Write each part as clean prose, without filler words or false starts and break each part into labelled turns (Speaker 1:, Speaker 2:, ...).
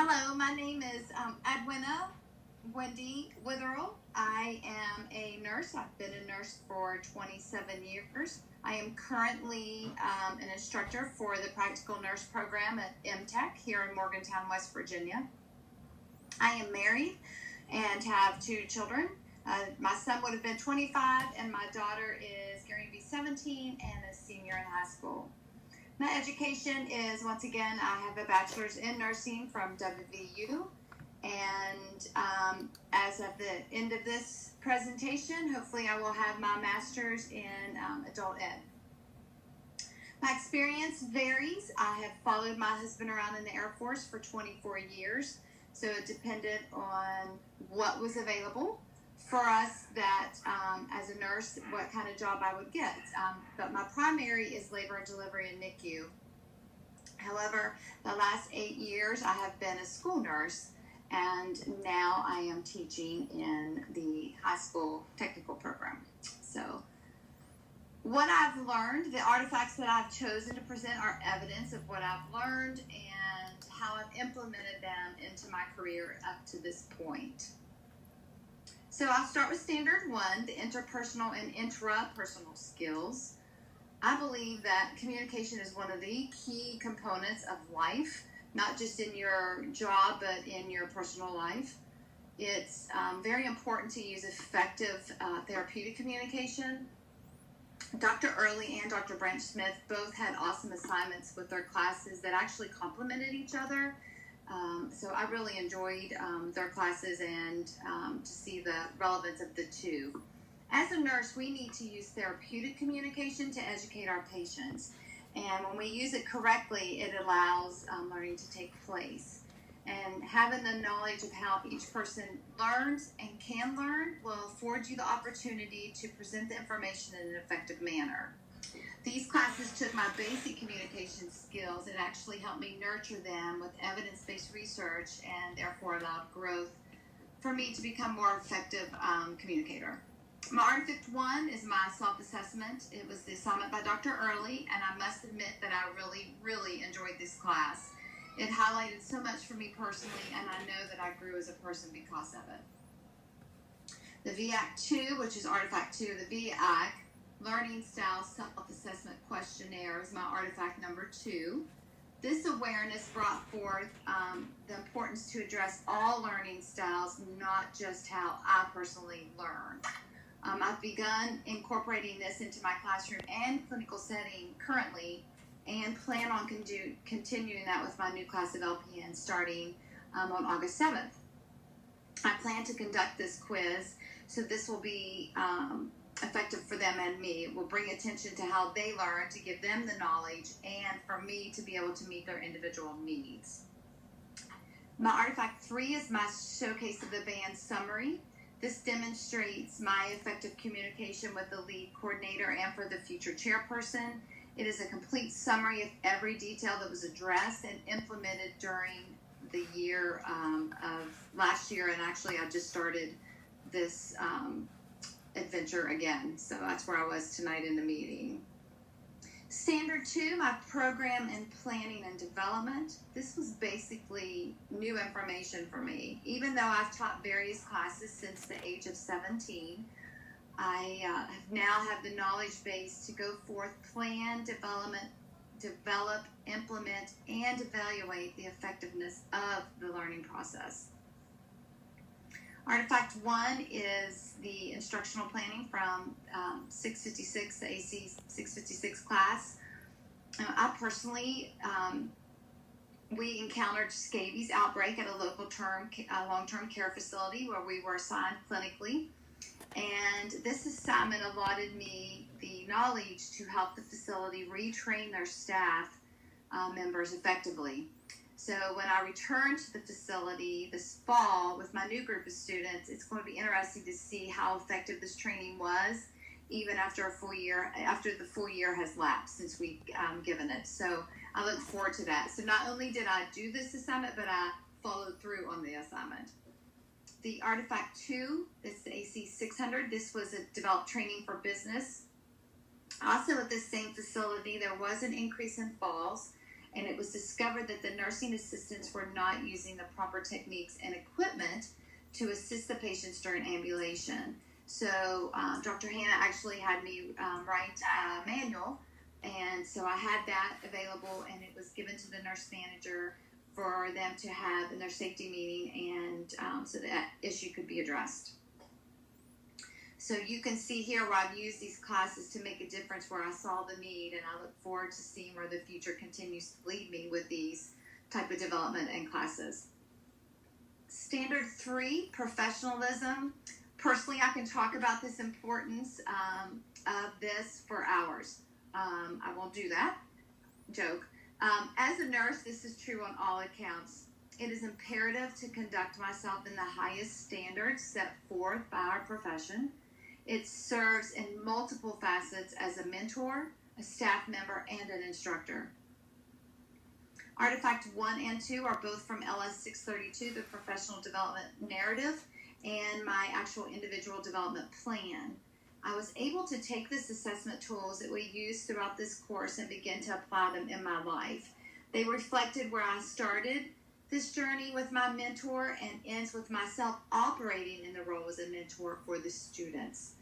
Speaker 1: Hello, my name is Edwina Wendy Witherell. I am a nurse. I've been a nurse for 27 years. I am currently an instructor for the Practical Nurse Program at MTech here in Morgantown, West Virginia. I am married and have two children. My son would have been 25 and my daughter is going to be 17 and a senior in high school. My education is, once again, I have a bachelor's in nursing from WVU, and as of the end of this presentation, hopefully I will have my master's in adult ed. My experience varies. I have followed my husband around in the Air Force for 24 years, so it depended on what was available for us that as a nurse, what kind of job I would get. But my primary is labor and delivery in NICU. However, the last 8 years I have been a school nurse, and now I am teaching in the high school technical program. So what I've learned, the artifacts that I've chosen to present are evidence of what I've learned and how I've implemented them into my career up to this point. So I'll start with standard one, the interpersonal and intrapersonal skills. I believe that communication is one of the key components of life, not just in your job, but in your personal life. It's very important to use effective therapeutic communication. Dr. Early and Dr. Branch Smith both had awesome assignments with their classes that actually complemented each other. So I really enjoyed their classes and to see the relevance of the two. As a nurse, we need to use therapeutic communication to educate our patients. And when we use it correctly, it allows learning to take place. And having the knowledge of how each person learns and can learn will afford you the opportunity to present the information in an effective manner. These classes took my basic communication skills and actually helped me nurture them with evidence-based research and therefore allowed growth for me to become a more effective communicator. My Artifact 1 is my self-assessment. It was the assignment by Dr. Early, and I must admit that I really enjoyed this class. It highlighted so much for me personally, and I know that I grew as a person because of it. The VAC 2, which is Artifact 2, the VAC, Learning Style Self-Assessment Questionnaire, is my artifact number 2. This awareness brought forth the importance to address all learning styles, not just how I personally learn. I've begun incorporating this into my classroom and clinical setting currently, and plan on continuing that with my new class of LPN starting on August 7th. I plan to conduct this quiz, so this will be effective for them and me. It will bring attention to how they learn, to give them the knowledge, and for me to be able to meet their individual needs. My Artifact 3 is my showcase of the band summary. This demonstrates my effective communication with the lead coordinator and for the future chairperson. It is a complete summary of every detail that was addressed and implemented during the year of last year, and actually I just started this adventure again, so that's where I was tonight in the meeting. Standard 2, my program in planning and development. This was basically new information for me. Even though I've taught various classes since the age of 17, I now have the knowledge base to go forth, plan, develop, implement, and evaluate the effectiveness of the learning process. Artifact 1 is the instructional planning from 656, the AC 656 class. I personally, we encountered scabies outbreak at a local long-term care facility where we were assigned clinically. And this assignment allotted me the knowledge to help the facility retrain their staff members effectively. So when I return to the facility this fall with my new group of students, it's going to be interesting to see how effective this training was, even after the full year has lapsed since we've given it. So I look forward to that. So not only did I do this assignment, but I followed through on the assignment. The Artifact 2 is the AC 600. This was a developed training for business. Also at this same facility, there was an increase in falls, and it was discovered that the nursing assistants were not using the proper techniques and equipment to assist the patients during ambulation. So Dr. Hannah actually had me write a manual, and so I had that available, and it was given to the nurse manager for them to have in their safety meeting, and so that issue could be addressed. So you can see here where I've used these classes to make a difference, where I saw the need, and I look forward to seeing where the future continues to lead me with these type of development and classes. Standard 3, professionalism. Personally, I can talk about this importance of this for hours. I won't do that. Joke. As a nurse, this is true on all accounts. It is imperative to conduct myself in the highest standards set forth by our profession. It serves in multiple facets as a mentor, a staff member, and an instructor. Artifact 1 and 2 are both from LS 632, the professional development narrative, and my actual individual development plan. I was able to take this assessment tools that we use throughout this course and begin to apply them in my life. They reflected where I started this journey with my mentor and ends with myself operating in the role as a mentor for the students.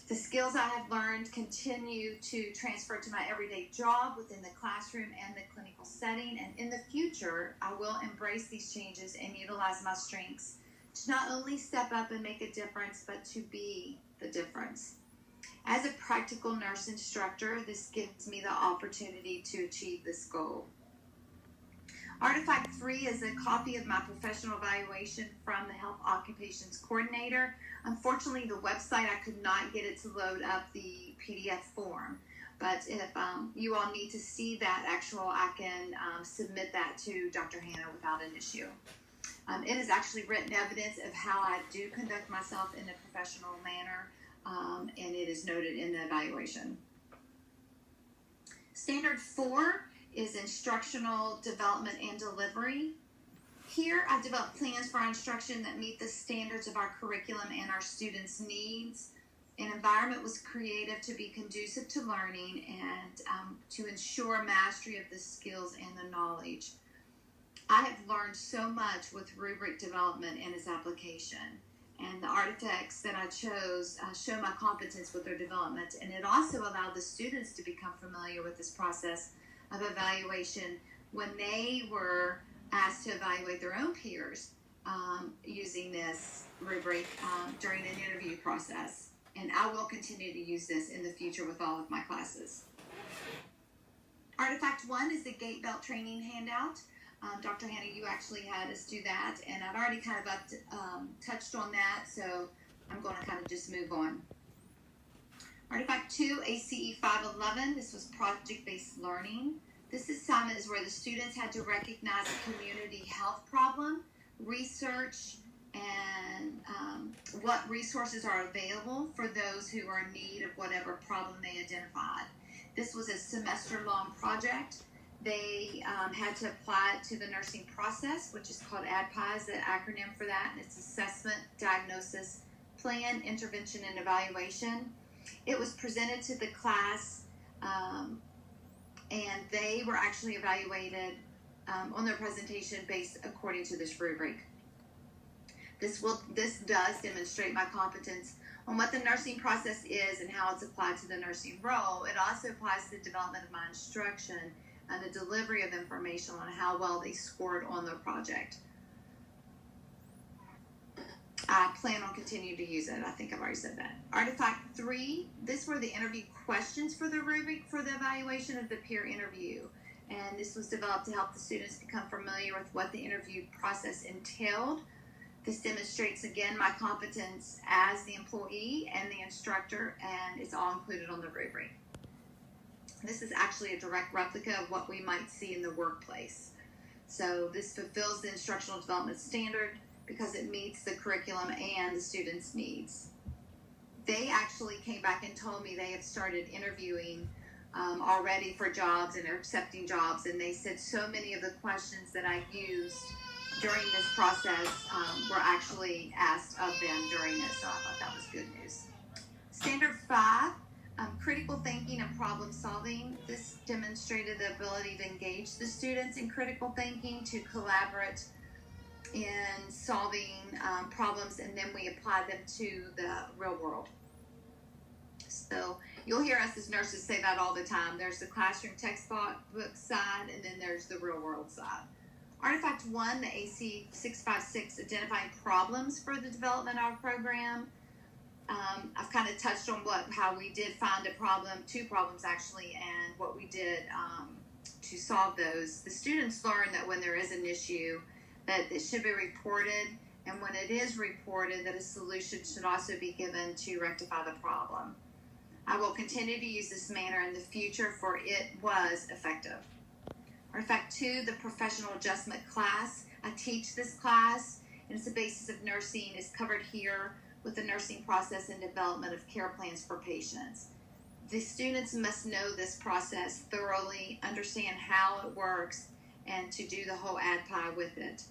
Speaker 1: The skills I have learned continue to transfer to my everyday job within the classroom and the clinical setting, and in the future, I will embrace these changes and utilize my strengths to not only step up and make a difference, but to be the difference. As a practical nurse instructor, this gives me the opportunity to achieve this goal. Artifact 3 is a copy of my professional evaluation from the Health Occupations Coordinator. Unfortunately, the website, I could not get it to load up the PDF form. But if you all need to see that I can submit that to Dr. Hannah without an issue. It is actually written evidence of how I do conduct myself in a professional manner, and it is noted in the evaluation. Standard 4 is instructional development and delivery. Here, I develop plans for our instruction that meet the standards of our curriculum and our students' needs. An environment was created to be conducive to learning and to ensure mastery of the skills and the knowledge. I have learned so much with rubric development and its application, and the artifacts that I chose show my competence with their development, and it also allowed the students to become familiar with this process of evaluation when they were asked to evaluate their own peers using this rubric during an interview process. And I will continue to use this in the future with all of my classes. Artifact 1 is the gait belt training handout. Dr. Hannah, you actually had us do that, and I've already kind of touched on that, so I'm going to kind of just move on. Artifact 2, ACE 511, this was project-based learning. This assignment is where the students had to recognize a community health problem, research, and what resources are available for those who are in need of whatever problem they identified. This was a semester-long project. They had to apply it to the nursing process, which is called ADPI, is the acronym for that, and it's assessment, diagnosis, plan, intervention, and evaluation. It was presented to the class, and they were actually evaluated on their presentation based according to this rubric. This does demonstrate my competence on what the nursing process is and how it's applied to the nursing role. It also applies to the development of my instruction and the delivery of information on how well they scored on their project. I plan on continuing to use it. I think I've already said that. Artifact 3, this were the interview questions for the rubric for the evaluation of the peer interview. And this was developed to help the students become familiar with what the interview process entailed. This demonstrates, again, my competence as the employee and the instructor, and it's all included on the rubric. This is actually a direct replica of what we might see in the workplace. So this fulfills the instructional development standard because it meets the curriculum and the students' needs. They actually came back and told me they have started interviewing already for jobs and are accepting jobs, and they said so many of the questions that I used during this process were actually asked of them during it, so I thought that was good news. Standard 5 Critical thinking and problem solving. This demonstrated the ability to engage the students in critical thinking, to collaborate in solving problems, and then we apply them to the real world. So you'll hear us as nurses say that all the time. There's the classroom textbook side, and then there's the real world side. Artifact 1, the AC 656, identifying problems for the development of our program. I've kind of touched on how we did find a problem, 2 problems actually, and what we did to solve those. The students learn that when there is an issue, that it should be reported, and when it is reported, that a solution should also be given to rectify the problem. I will continue to use this manner in the future, for it was effective. Artifact 2, the professional adjustment class. I teach this class, and it's the basis of nursing is covered here with the nursing process and development of care plans for patients. The students must know this process thoroughly, understand how it works, and to do the whole ADPI with it.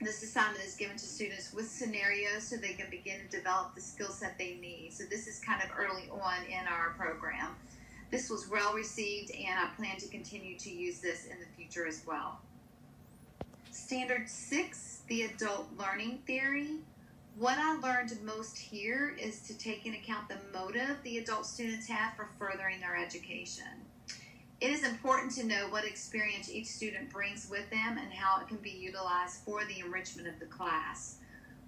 Speaker 1: This assignment is given to students with scenarios so they can begin to develop the skill set they need. So this is kind of early on in our program. This was well received, and I plan to continue to use this in the future as well. Standard 6, the adult learning theory. What I learned most here is to take into account the motive the adult students have for furthering their education. It is important to know what experience each student brings with them and how it can be utilized for the enrichment of the class.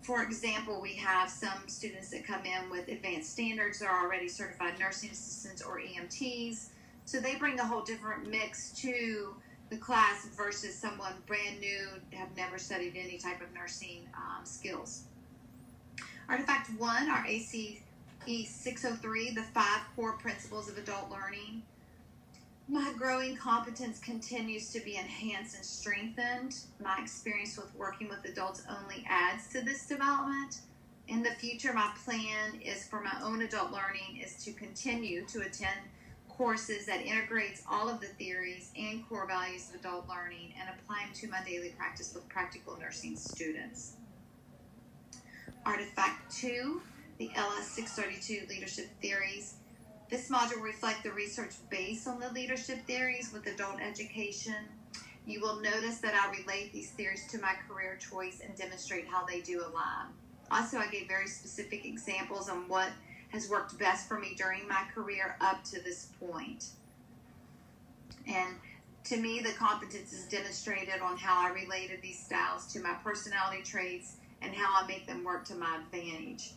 Speaker 1: For example, we have some students that come in with advanced standards. They're already certified nursing assistants or EMTs. So they bring a whole different mix to the class versus someone brand new, have never studied any type of nursing skills. Artifact 1, our ACE 603, the 5 core principles of adult learning. My growing competence continues to be enhanced and strengthened. My experience with working with adults only adds to this development. In the future, my plan is for my own adult learning is to continue to attend courses that integrates all of the theories and core values of adult learning and apply them to my daily practice with practical nursing students. Artifact 2, the LS 632 leadership theories. This module reflects the research based on the leadership theories with adult education. You will notice that I relate these theories to my career choice and demonstrate how they do align. Also, I gave very specific examples on what has worked best for me during my career up to this point. And to me, the competence is demonstrated on how I related these styles to my personality traits and how I make them work to my advantage.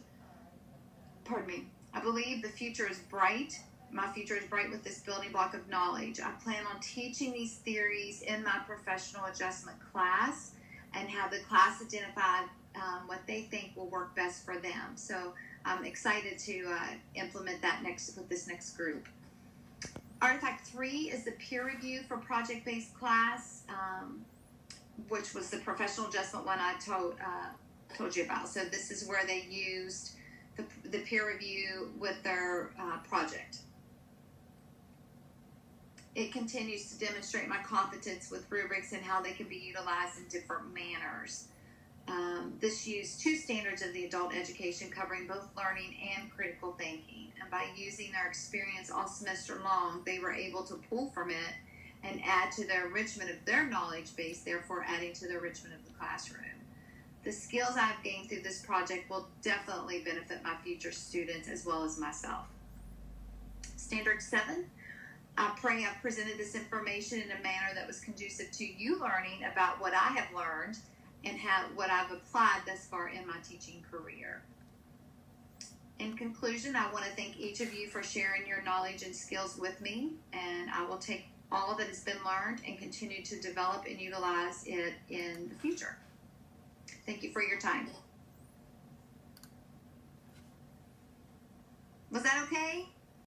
Speaker 1: Pardon me. I believe the future is bright. My future is bright with this building block of knowledge. I plan on teaching these theories in my professional adjustment class and have the class identify what they think will work best for them. So I'm excited to implement that with this next group. Artifact 3 is the peer review for project-based class, which was the professional adjustment one I told you about. So this is where they used the peer review with their project. It continues to demonstrate my competence with rubrics and how they can be utilized in different manners. This used 2 standards of the adult education covering both learning and critical thinking. And by using their experience all semester long, they were able to pull from it and add to the enrichment of their knowledge base, therefore adding to the enrichment of the classroom. The skills I've gained through this project will definitely benefit my future students as well as myself. Standard 7, I pray I've presented this information in a manner that was conducive to you learning about what I have learned and what I've applied thus far in my teaching career. In conclusion, I want to thank each of you for sharing your knowledge and skills with me, and I will take all that has been learned and continue to develop and utilize it in the future. Thank you for your time. Was that okay?